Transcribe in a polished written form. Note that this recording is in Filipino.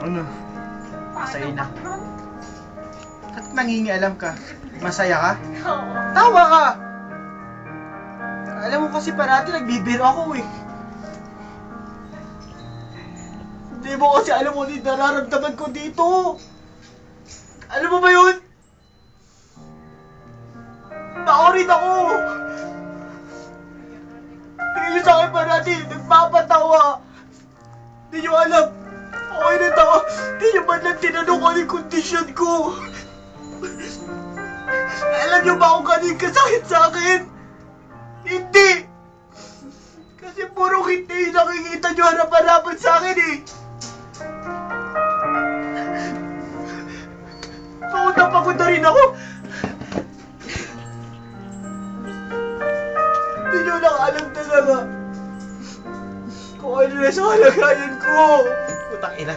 Ano? Masaya na. At nangingialam ka. Masaya ka? Oo. Tawa ka! Alam mo kasi parati nagbibiro ako eh. Hindi mo kasi alam mo yung nararamdaman ko dito. Alam mo ba yun? Naorin ako! Hindi nyo sa akin parati nagpapatawa. Hindi nyo alam. Okay na tawa. Hindi nyo man lang tinanong ko yung kondisyon ko. Alam nyo ba kung gano'y kasakit sa akin? Hindi! Kasi puro hindi yung nakikita nyo harap-harapan sa akin eh. Pagod na pagod na rin ako. Hindi nyo lang alam talaga kung ano na sa kalagayan ko. Putang ina.